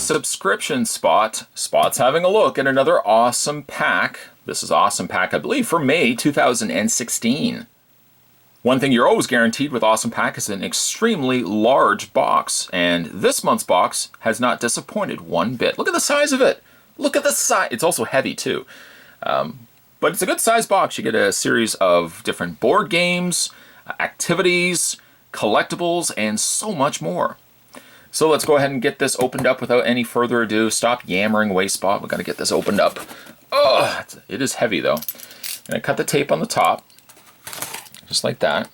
subscription spot. Spot's having a look at another awesome pack. This is awesome pack, I believe, for May 2016. One thing you're always guaranteed with Awesome Pack is an extremely large box, and this month's box has not disappointed one bit. Look at the size of it. Look at the size. It's also heavy too. But it's a good size box. You get a series of different board games, activities, collectibles, and so much more. So let's go ahead and get this opened up without any further ado. Stop yammering away, Spot. We've got to get this opened up. Oh, it is heavy though. I'm going to cut the tape on the top, just like that.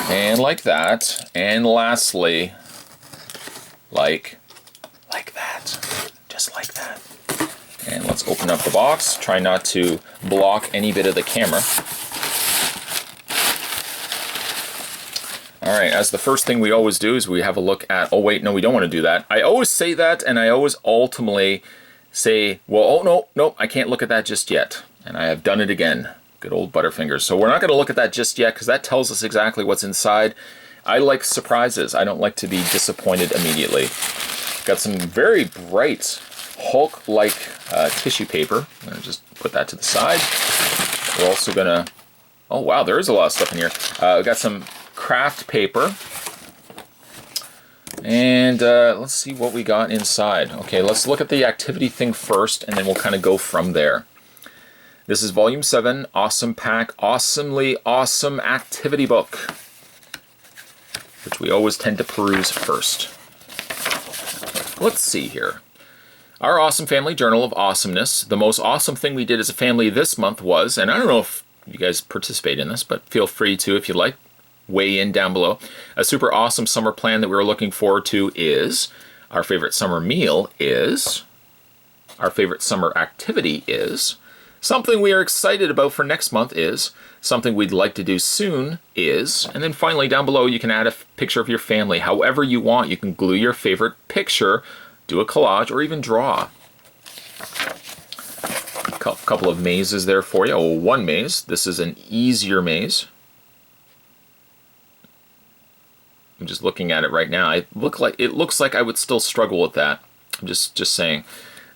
And like that. And lastly, like that. Just like that. And let's open up the box. Try not to block any bit of the camera. Alright, as the first thing we always do is we have a look at... Oh wait, no, we don't want to do that. I always say that, and I always ultimately say, well, oh no, I can't look at that just yet. And I have done it again. Good old Butterfingers. So we're not going to look at that just yet, because that tells us exactly what's inside. I like surprises. I don't like to be disappointed immediately. Got some very bright Hulk-like tissue paper. I'm going to just put that to the side. We're also going to... Oh wow, there is a lot of stuff in here. We've got some craft paper. And let's see what we got inside. Okay, let's look at the activity thing first, and then we'll kind of go from there. This is Volume 7, Awesome Pack, Awesomely Awesome Activity Book, which we always tend to peruse first. Let's see here. Our Awesome Family Journal of Awesomeness. The most awesome thing we did as a family this month was, and I don't know if you guys participate in this, but feel free to if you'd like. Weigh in down below. A super awesome summer plan that we were looking forward to is, our favorite summer meal is, our favorite summer activity is, something we are excited about for next month is, something we'd like to do soon is, and then finally down below you can add a picture of your family however you want. You can glue your favorite picture, do a collage, or even draw. A couple of mazes there for you. Oh, one maze. This is an easier maze. I'm just looking at it right now. It looks like I would still struggle with that. I'm just saying.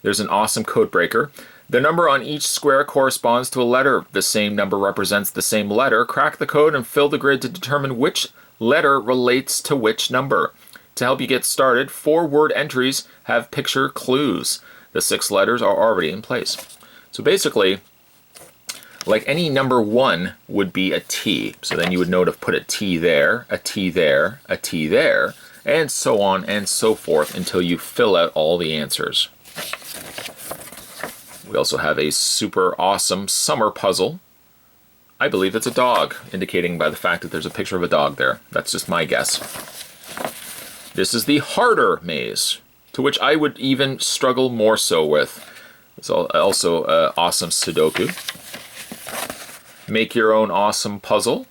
There's an awesome code breaker. The number on each square corresponds to a letter. The same number represents the same letter. Crack the code and fill the grid to determine which letter relates to which number. To help you get started, 4-word entries have picture clues. The 6 letters are already in place. So basically, like any number 1 would be a T. So then you would know to put a T there, a T there, a T there, and so on and so forth until you fill out all the answers. We also have a super awesome summer puzzle. I believe it's a dog, indicating by the fact that there's a picture of a dog there. That's just my guess. This is the harder maze, to which I would even struggle more so with. It's also awesome Sudoku. Make your own awesome puzzle.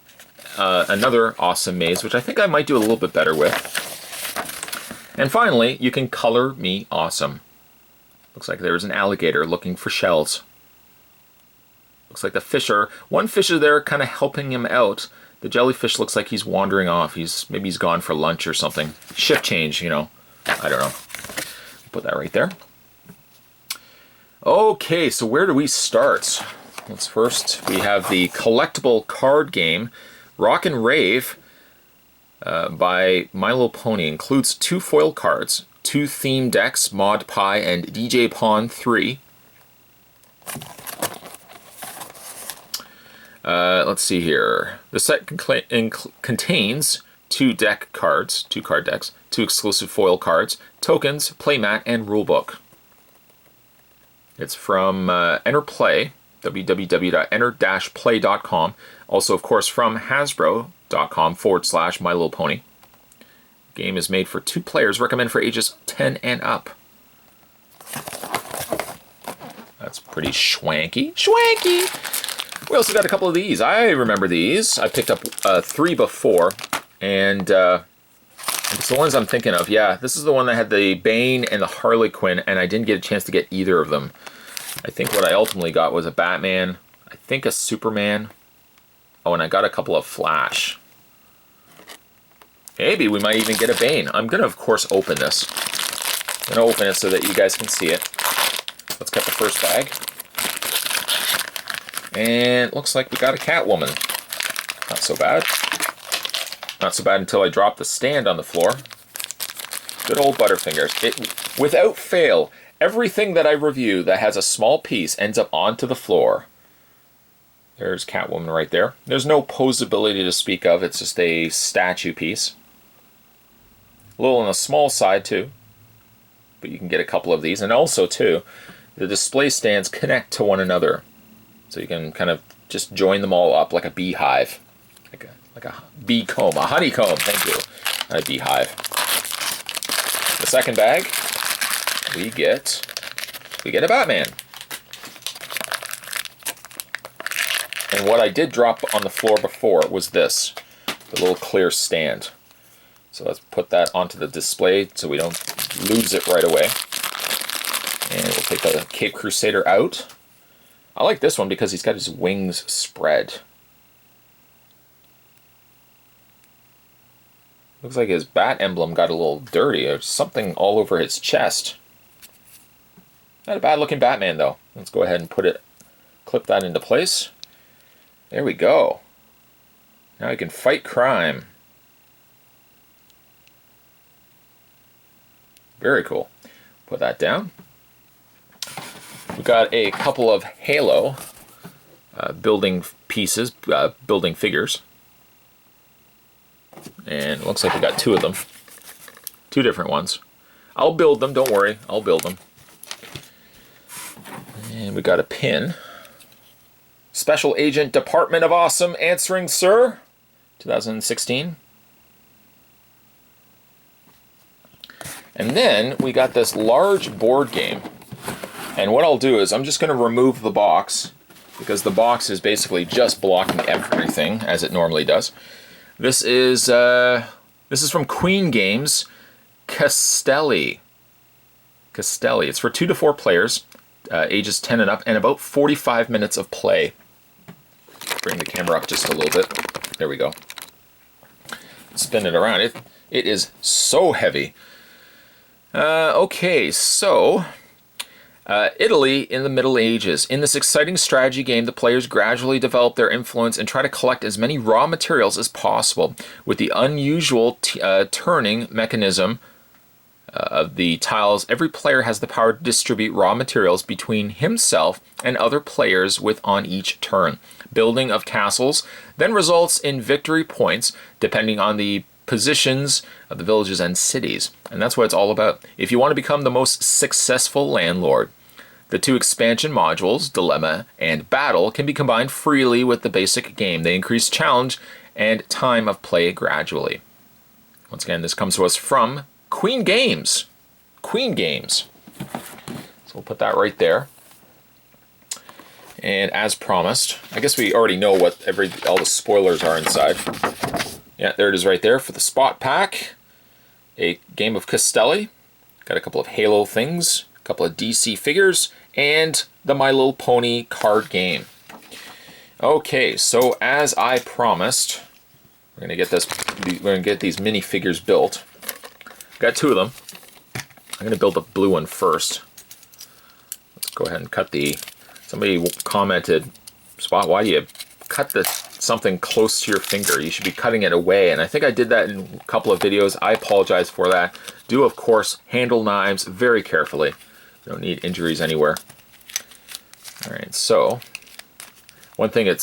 Another awesome maze, which I think I might do a little bit better with. And finally, you can color me awesome. Looks like there's an alligator looking for shells. Looks like the fisher, one fisher there kind of helping him out. The jellyfish looks like he's wandering off. Maybe he's gone for lunch or something. Shift change, you know. I don't know. Put that right there. Okay, so where do we start? Let's first, we have the collectible card game, Rock and Rave, by My Little Pony. Includes 2 foil cards, 2 theme decks, Mod Pie and DJ Pawn 3. Let's see here. The set contains 2 deck cards, 2 card decks, 2 exclusive foil cards, tokens, playmat, and rulebook. It's from Enter Play, www.enter-play.com. Also, of course, from hasbro.com/My Little Pony. Game is made for 2 players. Recommend for ages 10 and up. That's pretty schwanky. Schwanky! We also got a couple of these. I remember these. I picked up 3 before, and it's the ones I'm thinking of. Yeah, this is the one that had the Bane and the Harley Quinn, and I didn't get a chance to get either of them. I think what I ultimately got was a Batman, I think a Superman. Oh, and I got a couple of Flash. Maybe we might even get a Bane. I'm going to, of course, open this. I'm going to open it so that you guys can see it. Let's cut the first bag. And it looks like we got a Catwoman. Not so bad. Not so bad until I drop the stand on the floor. Good old Butterfingers. Without fail, everything that I review that has a small piece ends up onto the floor. There's Catwoman right there. There's no posability to speak of. It's just a statue piece. A little on the small side too. But you can get a couple of these. And also too, the display stands connect to one another. So you can kind of just join them all up like a beehive. Like a bee comb, a honeycomb, thank you. Not a beehive. The second bag, we get a Batman. And what I did drop on the floor before was this, the little clear stand. So let's put that onto the display so we don't lose it right away. And we'll take the Cape Crusader out. I like this one because he's got his wings spread. Looks like his bat emblem got a little dirty. There's something all over his chest. Not a bad looking Batman though. Let's go ahead and clip that into place. There we go. Now he can fight crime. Very cool. Put that down. We've got a couple of Halo building pieces, building figures. And it looks like we got two of them. Two different ones. I'll build them, don't worry. I'll build them. And we got a pin. Special Agent Department of Awesome answering, sir. 2016. And then we got this large board game. And what I'll do is I'm just going to remove the box because the box is basically just blocking everything as it normally does. This is from Queen Games, Castelli. It's for 2 to 4 players, ages 10 and up, and about 45 minutes of play. Bring the camera up just a little bit. There we go. Spin it around. It is so heavy. Okay, so Italy in the Middle Ages. In this exciting strategy game, the players gradually develop their influence and try to collect as many raw materials as possible. With the unusual turning mechanism of the tiles, every player has the power to distribute raw materials between himself and other players on each turn. Building of castles then results in victory points depending on the positions of the villages and cities. And that's what it's all about. If you want to become the most successful landlord, the 2 expansion modules, Dilemma and Battle, can be combined freely with the basic game. They increase challenge and time of play gradually. Once again, this comes to us from Queen Games. Queen Games. So we'll put that right there. And as promised, I guess we already know what all the spoilers are inside. Yeah, there it is right there for the Spot Pack. A game of Castelli. Got a couple of Halo things, a couple of DC figures, and the My Little Pony card game. Okay, so as I promised, we're gonna get these minifigures built. Got 2 of them. I'm gonna build the blue one first. Let's go ahead and cut somebody commented, Spot, why do you cut something close to your finger? You should be cutting it away. And I think I did that in a couple of videos. I apologize for that. Do, of course, handle knives very carefully. You don't need injuries anywhere. All right, so one thing, it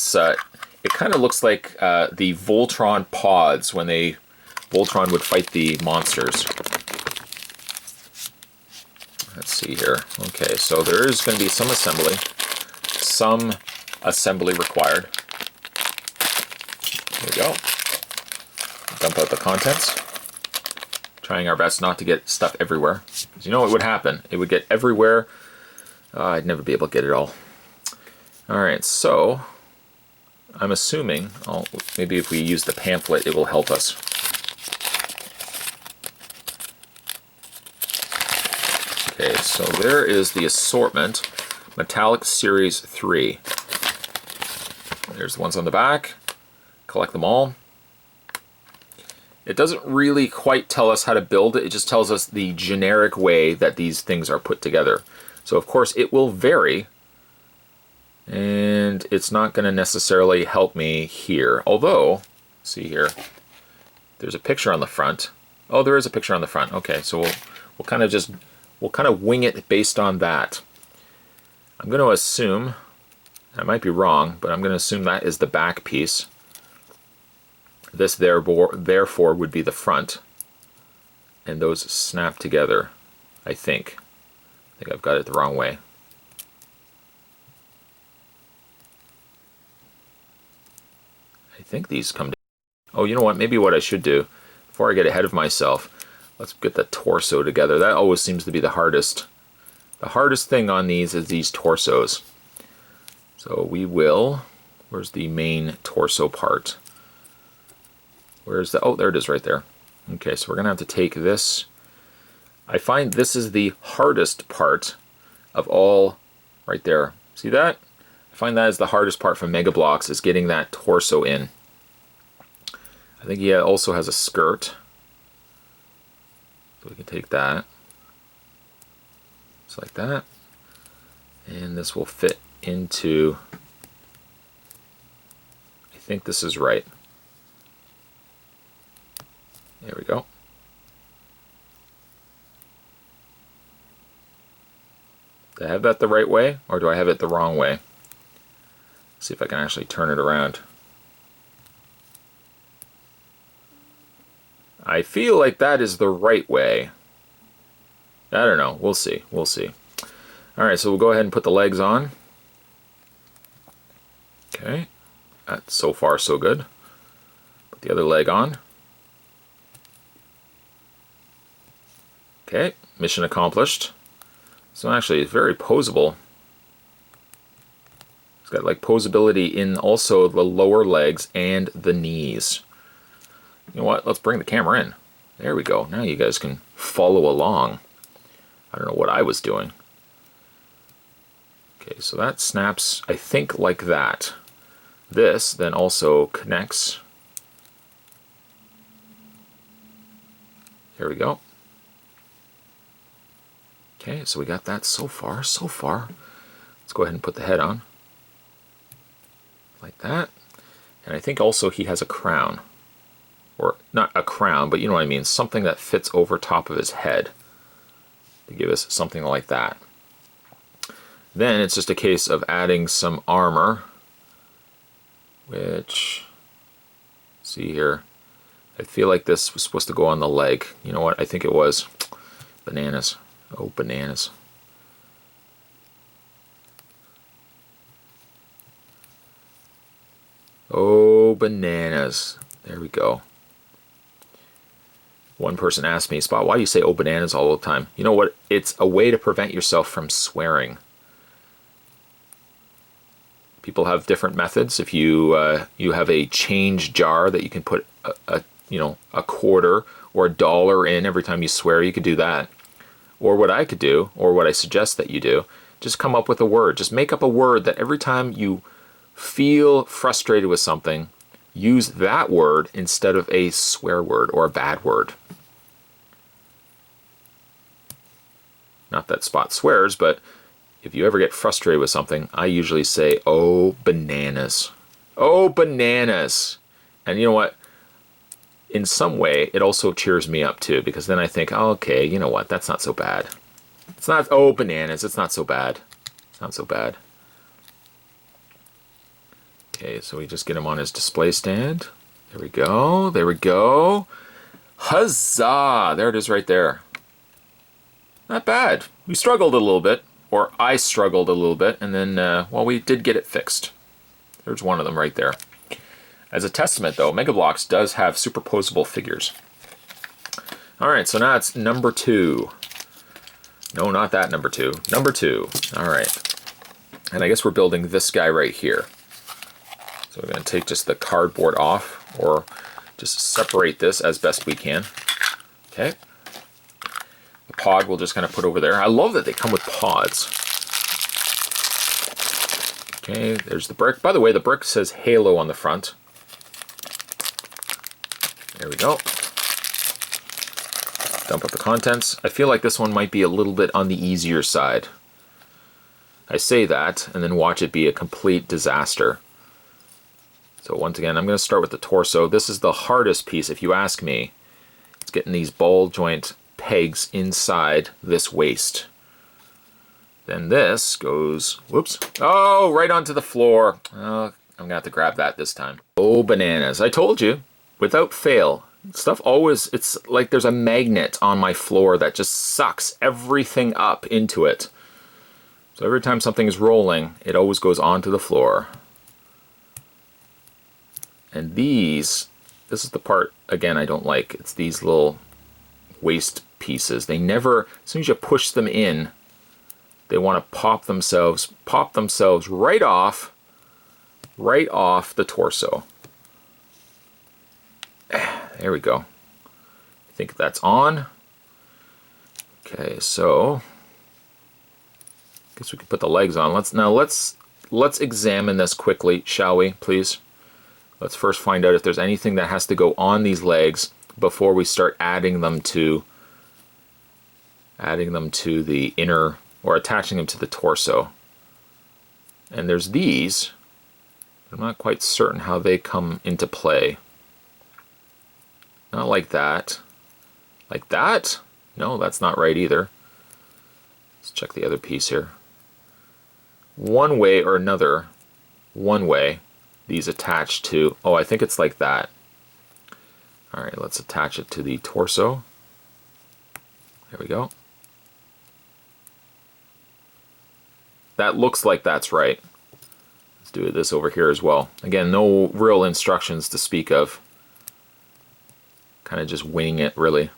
kind of looks like the Voltron pods when Voltron would fight the monsters. Let's see here. Okay, so there is going to be some assembly required. There we go. Dump out the contents. Trying our best not to get stuff everywhere. Because you know what would happen? It would get everywhere. I'd never be able to get it all. Alright, so I'm assuming, maybe if we use the pamphlet it will help us. Okay, so there is the assortment. Metallic Series 3. There's the ones on the back. Collect them all. It doesn't really quite tell us how to build it. It just tells us the generic way that these things are put together. So of course it will vary, and it's not going to necessarily help me here. Although, see here, there's a picture on the front. Oh, there is a picture on the front. Okay, so we'll kind of wing it based on that. I'm going to assume, I might be wrong, but I'm going to assume that is the back piece. This therefore would be the front, and those snap together, I think. I think I've got it the wrong way. I think these come together. Oh, you know what? Maybe what I should do, before I get ahead of myself, let's get the torso together. That always seems to be the hardest. The hardest thing on these is these torsos. So we will, where's the main torso part? Where's the, oh, there it is right there. Okay, so we're gonna have to take this. I find this is the hardest part of all, right there. See that? I find that is the hardest part from Mega Bloks, is getting that torso in. I think he also has a skirt. So we can take that. Just like that. And this will fit into, I think this is right. There we go. Do I have that the right way, or do I have it the wrong way? Let's see if I can actually turn it around. I feel like that is the right way. I don't know. We'll see. We'll see. Alright, so we'll go ahead and put the legs on. Okay. That's so far so good. Put the other leg on. Okay, mission accomplished. So actually it's very posable. It's got like posability in also the lower legs and the knees. You know what? Let's bring the camera in. There we go. Now you guys can follow along. I don't know what I was doing. Okay, so that snaps, I think, like that. This then also connects. Here we go. Okay, so we got that so far, so far. Let's go ahead and put the head on. Like that. And I think also he has a crown. Or not a crown, but you know what I mean. Something that fits over top of his head. To give us something like that. Then it's just a case of adding some armor. Which, see here. I feel like this was supposed to go on the leg. You know what? I think it was. Bananas. Oh, bananas. Oh, bananas. There we go. One person asked me, Spot, why do you say oh bananas all the time? You know what? It's a way to prevent yourself from swearing. People have different methods. If you you have a change jar that you can put a quarter or a dollar in every time you swear, you could do that. Or what I could do, or what I suggest that you do, just come up with a word. Just make up a word that every time you feel frustrated with something, use that word instead of a swear word or a bad word. Not that Spot swears, but if you ever get frustrated with something, I usually say, oh, bananas. Oh, bananas. And you know what? In some way, it also cheers me up too, because then I think, oh, okay, you know what? That's not so bad. It's not, oh, bananas. It's not so bad. It's not so bad. Okay, so we just get him on his display stand. There we go. There we go. Huzzah! There it is right there. Not bad. We struggled a little bit, or I struggled a little bit, and then, well, we did get it fixed. There's one of them right there. As a testament, though, Mega Bloks does have superposable figures. All right, so now it's number 2. No, not that number 2. Number 2. All right. And I guess we're building this guy right here. So we're going to take just the cardboard off, or just separate this as best we can. Okay. The pod we'll just kind of put over there. I love that they come with pods. Okay, there's the brick. By the way, the brick says Halo on the front. There we go. dump out the contents. I feel like this one might be a little bit on the easier side. I say that, and then watch it be a complete disaster. So once again, I'm going to start with the torso. This is the hardest piece, if you ask me. It's getting these ball joint pegs inside this waist. Then this goes, whoops, oh, right onto the floor. Oh, I'm going to have to grab that this time. Oh, bananas. I told you, without fail, stuff always, it's like there's a magnet on my floor that just sucks everything up into it. So every time something is rolling, it always goes onto the floor. And this is the part, again, I don't like. It's these little waist pieces. They never, as soon as you push them in, they want to pop themselves right off the torso. There we go. I think that's on. Okay, so guess we could put the legs on. Let's examine this quickly, shall we, please? Let's first find out if there's anything that has to go on these legs before we start adding them to the inner, or attaching them to the torso. And there's these. I'm not quite certain how they come into play. Not like that. Like that? No, that's not right either. Let's check the other piece here. One way or another, these attach to, oh, I think it's like that. All right, let's attach it to the torso. There we go. That looks like that's right. Let's do this over here as well. Again, no real instructions to speak of. Kind of just winging it, really.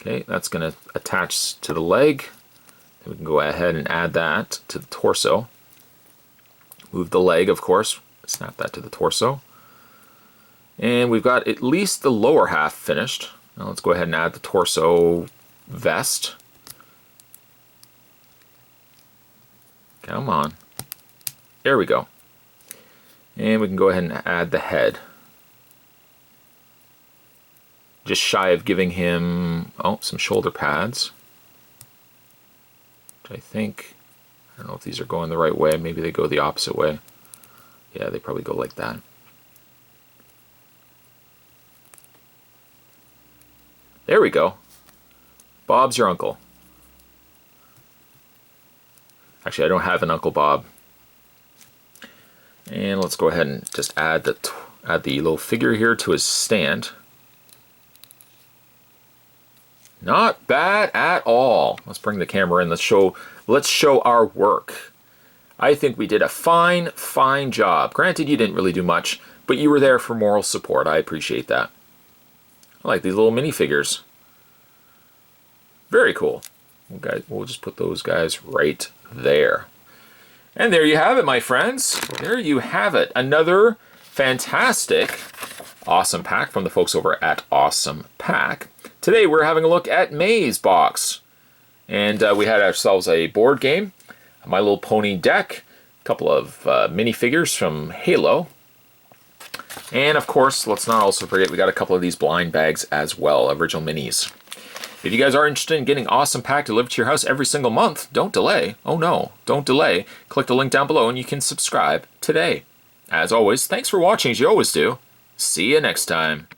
Okay, that's going to attach to the leg. Then we can go ahead and add that to the torso. Move the leg, of course. Snap that to the torso. And we've got at least the lower half finished. Now let's go ahead and add the torso vest. Come on. There we go. And we can go ahead and add the head. Just shy of giving him, oh, some shoulder pads. Which I think, I don't know if these are going the right way. Maybe they go the opposite way. Yeah, they probably go like that. There we go. Bob's your uncle. Actually, I don't have an Uncle Bob. And let's go ahead and just add the little figure here to his stand. Not bad at all. Let's bring the camera in. Let's show our work. I think we did a fine job. Granted, you didn't really do much, but you were there for moral support. I appreciate that. I like these little minifigures. Very cool. We'll just put those guys right there. And there you have it, my friends. There you have it. Another fantastic awesome pack from the folks over at Awesome Pack. Today we're having a look at May's box. And we had ourselves a board game, a My Little Pony deck, a couple of minifigures from Halo. And of course, let's not also forget, we got a couple of these blind bags as well, original minis. If you guys are interested in getting Awesome Pack delivered to your house every single month, don't delay. Oh no, don't delay. Click the link down below and you can subscribe today. As always, thanks for watching as you always do. See you next time.